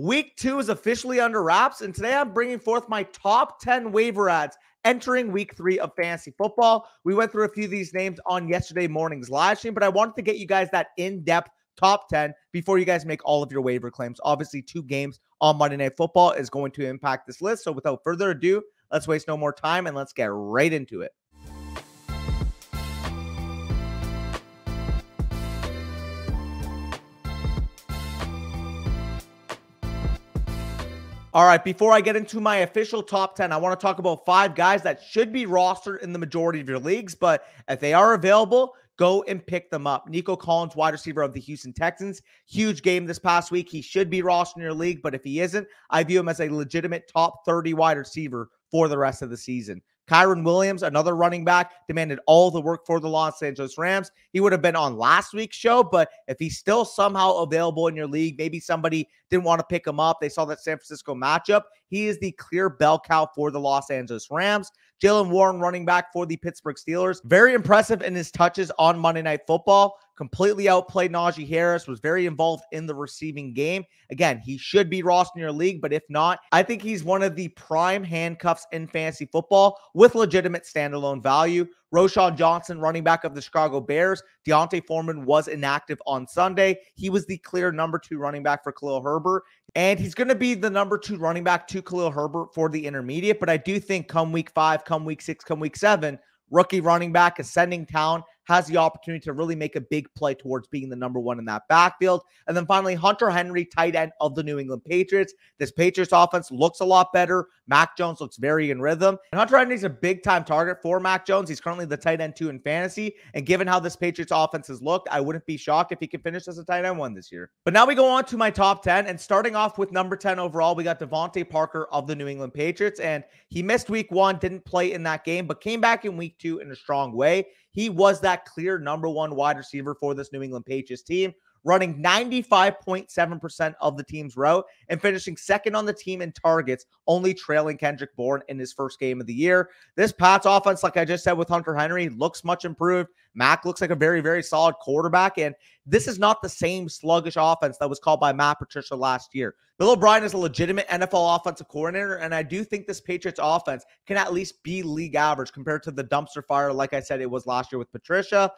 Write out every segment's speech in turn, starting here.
Week 2 is officially under wraps, and today I'm bringing forth my top 10 waiver ads entering week 3 of fantasy football. We went through a few of these names on yesterday morning's live stream, but I wanted to get you guys that in-depth top 10 before you guys make all of your waiver claims. Obviously, 2 games on Monday Night Football is going to impact this list, so without further ado, let's waste no more time and let's get right into it. All right, before I get into my official top 10, I want to talk about 5 guys that should be rostered in the majority of your leagues, but if they are available, go and pick them up. Nico Collins, wide receiver of the Houston Texans. Huge game this past week. He should be rostered in your league, but if he isn't, I view him as a legitimate top 30 wide receiver for the rest of the season. Kyron Williams, another running back, demanded all the work for the Los Angeles Rams. He would have been on last week's show, but if he's still somehow available in your league, maybe somebody didn't want to pick him up, they saw that San Francisco matchup, he is the clear bell cow for the Los Angeles Rams. Jaylen Warren, running back for the Pittsburgh Steelers. Very impressive in his touches on Monday Night Football. Completely outplayed Najee Harris, was very involved in the receiving game. Again, he should be rostered in your league, but if not, I think he's one of the prime handcuffs in fantasy football with legitimate standalone value. Roschon Johnson, running back of the Chicago Bears. D'Onta Foreman was inactive on Sunday. He was the clear number 2 running back for Khalil Herbert, and he's going to be the number 2 running back to Khalil Herbert for the intermediate, but I do think come week 5, come week 6, come week 7, rookie running back, ascending talent, has the opportunity to really make a big play towards being the number 1 in that backfield. And then finally, Hunter Henry, tight end of the New England Patriots. This Patriots offense looks a lot better. Mac Jones looks very in rhythm. And Hunter Henry's a big-time target for Mac Jones. He's currently the tight end 2 in fantasy. And given how this Patriots offense has looked, I wouldn't be shocked if he can finish as a tight end 1 this year. But now we go on to my top 10. And starting off with number 10 overall, we got Devante Parker of the New England Patriots. And he missed week 1, didn't play in that game, but came back in week 2 in a strong way. He was that clear number 1 wide receiver for this New England Patriots team, running 95.7% of the team's route and finishing second on the team in targets, only trailing Kendrick Bourne in his first game of the year. This Pats offense, like I just said with Hunter Henry, looks much improved. Mac looks like a very, very solid quarterback, and this is not the same sluggish offense that was called by Matt Patricia last year. Bill O'Brien is a legitimate NFL offensive coordinator, and I do think this Patriots offense can at least be league average compared to the dumpster fire, like I said, it was last year with Patricia.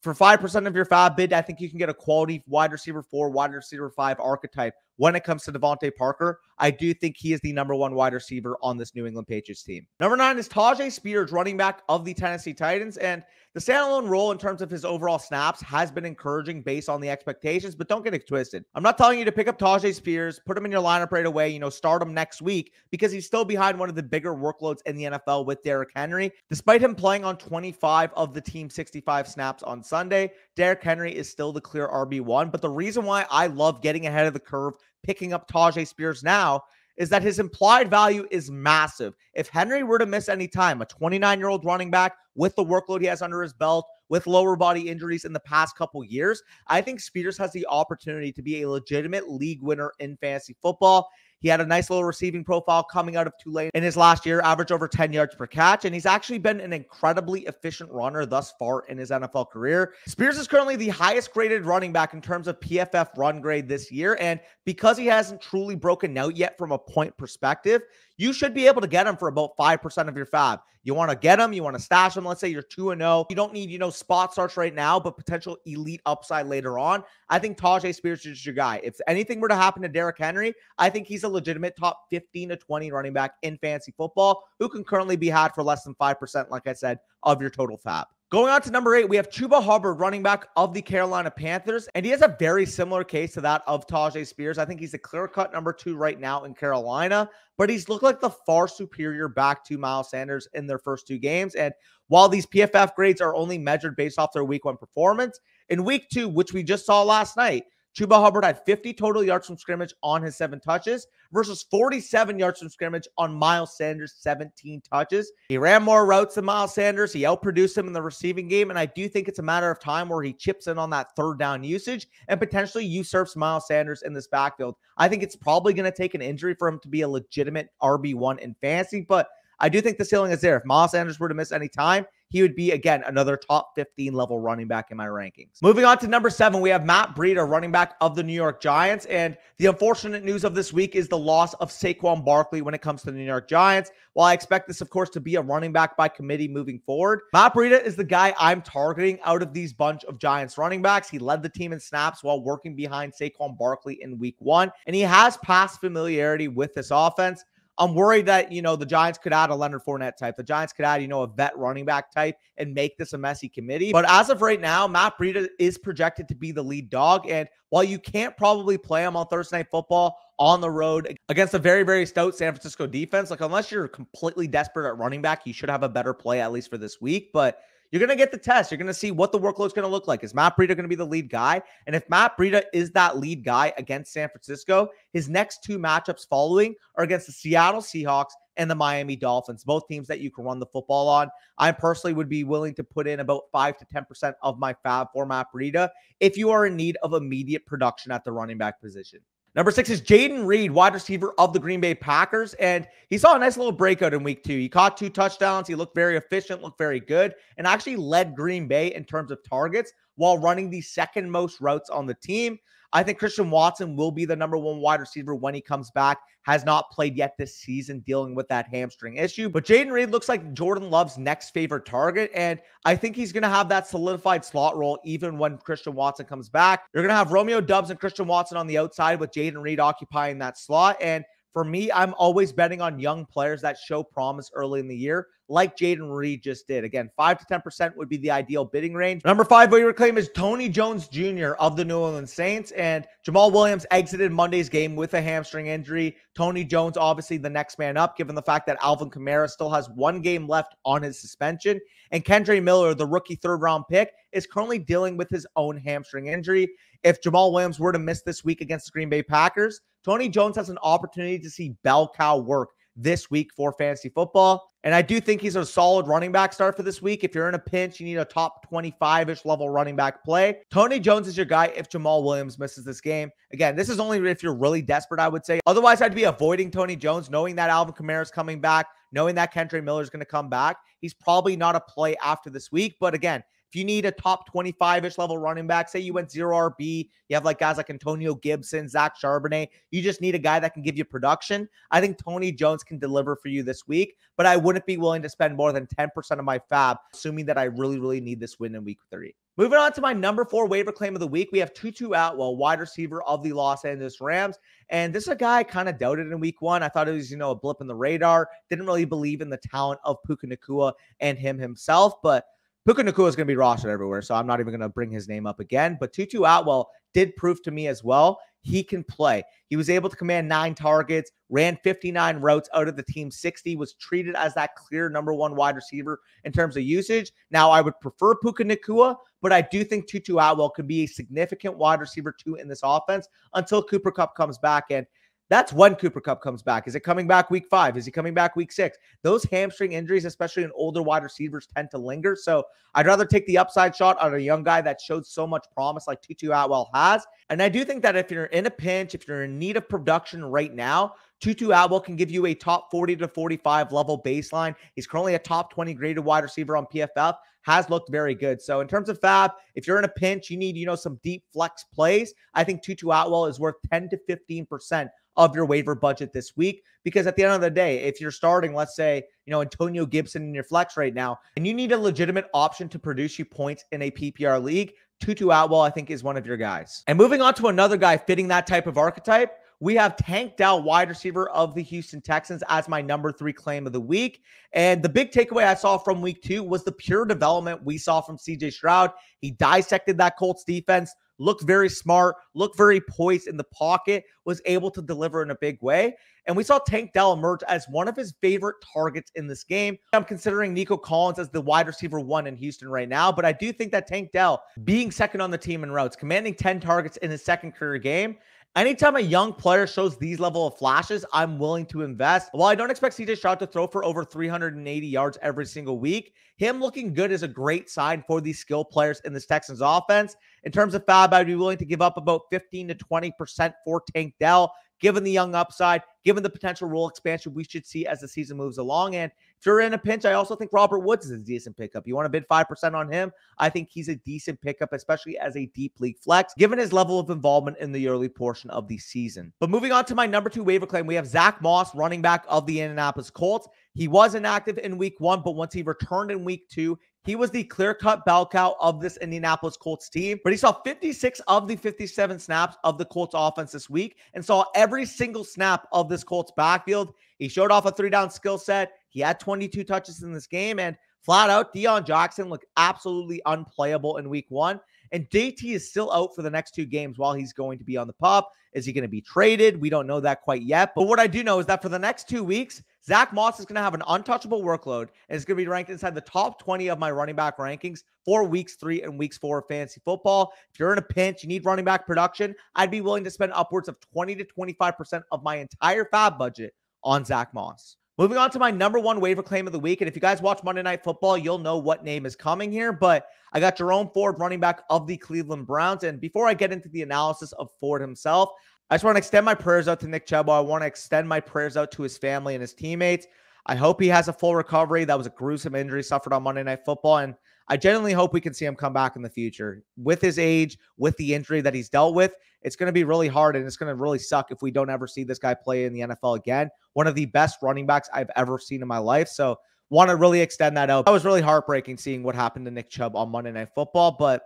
For 5% of your fab bid, I think you can get a quality wide receiver 4, wide receiver 5 archetype when it comes to Devante Parker. I do think he is the number 1 wide receiver on this New England Patriots team. Number 9 is Tyjae Spears, running back of the Tennessee Titans, and the standalone role in terms of his overall snaps has been encouraging based on the expectations, but don't get it twisted. I'm not telling you to pick up Tyjae Spears, put him in your lineup right away, start him next week, because he's still behind one of the bigger workloads in the NFL with Derrick Henry. Despite him playing on 25 of the team's 65 snaps on Sunday, Derrick Henry is still the clear RB1, but the reason why I love getting ahead of the curve, picking up Tyjae Spears now, is that his implied value is massive. If Henry were to miss any time, a 29-year-old running back with the workload he has under his belt, with lower body injuries in the past couple years, I think Spears has the opportunity to be a legitimate league winner in fantasy football. He had a nice little receiving profile coming out of Tulane in his last year, averaged over 10 yards per catch, and he's actually been an incredibly efficient runner thus far in his NFL career. Spears is currently the highest graded running back in terms of PFF run grade this year, and because he hasn't truly broken out yet from a point perspective, you should be able to get him for about 5% of your fab. You want to get him, you want to stash him. Let's say you're 2-0. You don't need, spot starts right now, but potential elite upside later on. I think Tyjae Spears is your guy. If anything were to happen to Derrick Henry, I think he's a legitimate top 15 to 20 running back in fantasy football who can currently be had for less than 5%, like I said, of your total fab. Going on to number 8, we have Chuba Hubbard, running back of the Carolina Panthers, and he has a very similar case to that of Tyjae Spears. I think he's a clear-cut number 2 right now in Carolina, but he's looked like the far superior back to Miles Sanders in their first 2 games, and while these PFF grades are only measured based off their week 1 performance, in week 2, which we just saw last night, Chuba Hubbard had 50 total yards from scrimmage on his 7 touches versus 47 yards from scrimmage on Miles Sanders' 17 touches. He ran more routes than Miles Sanders. He outproduced him in the receiving game, and I do think it's a matter of time where he chips in on that 3rd down usage and potentially usurps Miles Sanders in this backfield. I think it's probably going to take an injury for him to be a legitimate RB1 in fantasy, but I do think the ceiling is there. If Miles Sanders were to miss any time, he would be, again, another top 15 level running back in my rankings. Moving on to number 7, we have Matt Breida, running back of the New York Giants. And the unfortunate news of this week is the loss of Saquon Barkley when it comes to the New York Giants. While I expect this, of course, to be a running back by committee moving forward, Matt Breida is the guy I'm targeting out of these bunch of Giants running backs. He led the team in snaps while working behind Saquon Barkley in week 1, and he has past familiarity with this offense. I'm worried that, the Giants could add a Leonard Fournette type. The Giants could add, a vet running back type and make this a messy committee. But as of right now, Matt Breida is projected to be the lead dog. And while you can't probably play him on Thursday Night Football on the road against a very, very stout San Francisco defense, unless you're completely desperate at running back, you should have a better play, at least for this week. But you're going to get the test. You're going to see what the workload is going to look like. Is Matt Breida going to be the lead guy? And if Matt Breida is that lead guy against San Francisco, his next 2 matchups following are against the Seattle Seahawks and the Miami Dolphins, both teams that you can run the football on. I personally would be willing to put in about 5 to 10% of my fab for Matt Breida if you are in need of immediate production at the running back position. Number 6 is Jayden Reed, wide receiver of the Green Bay Packers, and he saw a nice little breakout in week 2. He caught 2 touchdowns. He looked very efficient, looked very good, and actually led Green Bay in terms of targets while running the second most routes on the team. I think Christian Watson will be the number 1 wide receiver when he comes back. Has not played yet this season, dealing with that hamstring issue. But Jayden Reed looks like Jordan Love's next favorite target, and I think he's going to have that solidified slot role even when Christian Watson comes back. You're going to have Romeo Doubs and Christian Watson on the outside with Jayden Reed occupying that slot. And for me, I'm always betting on young players that show promise early in the year, like Jayden Reed just did. Again, 5 to 10% would be the ideal bidding range. Number 5 waiver claim is Tony Jones Jr. of the New Orleans Saints, and Jamal Williams exited Monday's game with a hamstring injury. Tony Jones, obviously the next man up, given the fact that Alvin Kamara still has 1 game left on his suspension, and Kendre Miller, the rookie 3rd-round pick, is currently dealing with his own hamstring injury. If Jamal Williams were to miss this week against the Green Bay Packers, Tony Jones has an opportunity to see bell cow work this week for fantasy football. And I do think he's a solid running back start for this week. If you're in a pinch, you need a top 25-ish level running back play. Tony Jones is your guy if Jamal Williams misses this game. Again, this is only if you're really desperate, I would say. Otherwise, I'd be avoiding Tony Jones, knowing that Alvin Kamara is coming back, knowing that Kendre Miller is going to come back. He's probably not a play after this week. But again, if you need a top 25-ish level running back, say you went 0 RB, you have guys like Antonio Gibson, Zach Charbonnet, you just need a guy that can give you production. I think Tony Jones can deliver for you this week, but I wouldn't be willing to spend more than 10% of my fab, assuming that I really, really need this win in week 3. Moving on to my number 4 waiver claim of the week, we have Tutu Atwell, wide receiver of the Los Angeles Rams. And this is a guy I kind of doubted in week 1. I thought it was, a blip in the radar. Didn't really believe in the talent of Puka Nacua and him himself, but Puka Nacua is going to be rostered everywhere, so I'm not even going to bring his name up again. But Tutu Atwell did prove to me as well he can play. He was able to command 9 targets, ran 59 routes out of the team's 60, was treated as that clear number 1 wide receiver in terms of usage. Now, I would prefer Puka Nacua, but I do think Tutu Atwell could be a significant wide receiver 2 in this offense until Cooper Kupp comes back. And that's when Cooper Kupp comes back. Is it coming back week 5? Is he coming back week 6? Those hamstring injuries, especially in older wide receivers, tend to linger. So I'd rather take the upside shot on a young guy that showed so much promise like Tutu Atwell has. And I do think that if you're in a pinch, if you're in need of production right now, Tutu Atwell can give you a top 40 to 45 level baseline. He's currently a top 20 graded wide receiver on PFF. Has looked very good. So in terms of fab, if you're in a pinch, you need, some deep flex plays. I think Tutu Atwell is worth 10 to 15% of your waiver budget this week, because at the end of the day, if you're starting, let's say, Antonio Gibson in your flex right now, and you need a legitimate option to produce you points in a PPR league, Tutu Atwell, I think, is one of your guys. And moving on to another guy fitting that type of archetype, we have Tank Dell, wide receiver of the Houston Texans, as my number 3 claim of the week. And the big takeaway I saw from week 2 was the pure development we saw from CJ Stroud. He dissected that Colts defense, looked very smart, looked very poised in the pocket, was able to deliver in a big way. And we saw Tank Dell emerge as one of his favorite targets in this game. I'm considering Nico Collins as the wide receiver 1 in Houston right now, but I do think that Tank Dell, being second on the team in routes, commanding 10 targets in his second career game, anytime a young player shows these level of flashes, I'm willing to invest. While I don't expect CJ Stroud to throw for over 380 yards every single week, him looking good is a great sign for these skill players in this Texans offense. In terms of fab, I'd be willing to give up about 15 to 20% for Tank Dell. given the young upside, given the potential role expansion we should see as the season moves along. And if you're in a pinch, I also think Robert Woods is a decent pickup. You want to bid 5% on him? I think he's a decent pickup, especially as a deep league flex, given his level of involvement in the early portion of the season. But moving on to my number 2 waiver claim, we have Zack Moss, running back of the Indianapolis Colts. He was inactive in week 1, but once he returned in week 2, he was the clear-cut bell cow of this Indianapolis Colts team, but he saw 56 of the 57 snaps of the Colts offense this week and saw every single snap of this Colts backfield. He showed off a 3-down skill set. He had 22 touches in this game, and flat out, Deion Jackson looked absolutely unplayable in week 1. And JT is still out for the next 2 games while he's going to be on the pup. Is he going to be traded? We don't know that quite yet. But what I do know is that for the next 2 weeks, Zack Moss is going to have an untouchable workload and is going to be ranked inside the top 20 of my running back rankings for weeks 3 and weeks 4 of fantasy football. If you're in a pinch, you need running back production, I'd be willing to spend upwards of 20 to 25% of my entire fab budget on Zack Moss. Moving on to my number 1 waiver claim of the week. And if you guys watch Monday Night Football, you'll know what name is coming here. But I got Jerome Ford, running back of the Cleveland Browns. And before I get into the analysis of Ford himself, I just want to extend my prayers out to Nick Chuba. I want to extend my prayers out to his family and his teammates. I hope he has a full recovery. That was a gruesome injury suffered on Monday Night Football. And I genuinely hope we can see him come back in the future. With his age, with the injury that he's dealt with, it's going to be really hard, and it's going to really suck if we don't ever see this guy play in the NFL again. One of the best running backs I've ever seen in my life. So want to really extend that out. That was really heartbreaking seeing what happened to Nick Chubb on Monday Night Football, but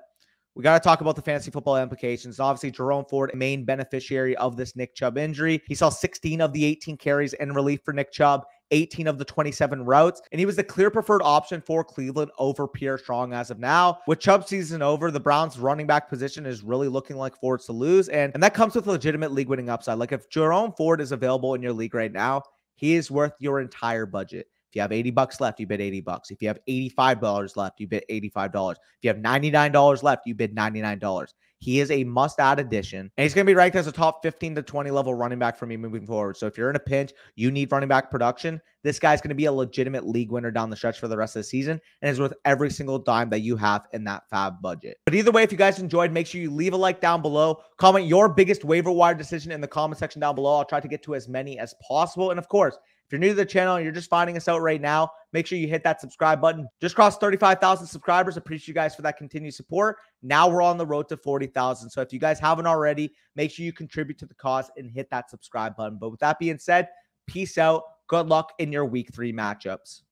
we got to talk about the fantasy football implications. Obviously, Jerome Ford, main beneficiary of this Nick Chubb injury. He saw 16 of the 18 carries in relief for Nick Chubb, 18 of the 27 routes, and he was the clear preferred option for Cleveland over Pierre as of now. With Chubb's season over, the Browns running back position is really looking like Ford's to lose, and that comes with legitimate league winning upside. Like if Jerome Ford is available in your league right now, he is worth your entire budget. If you have $80 left, you bid $80. If you have $85 left, you bid $85. If you have $99 left, you bid $99. He is a must-add addition, and he's going to be ranked as a top 15 to 20 level running back for me moving forward. So if you're in a pinch, you need running back production, this guy's going to be a legitimate league winner down the stretch for the rest of the season and is worth every single dime that you have in that fab budget. But either way, if you guys enjoyed, make sure you leave a like down below. Comment your biggest waiver wire decision in the comment section down below. I'll try to get to as many as possible. And of course, if you're new to the channel and you're just finding us out right now, make sure you hit that subscribe button. Just crossed 35,000 subscribers. Appreciate you guys for that continued support. Now we're on the road to 40,000. So if you guys haven't already, make sure you contribute to the cause and hit that subscribe button. But with that being said, peace out. Good luck in your week 3 matchups.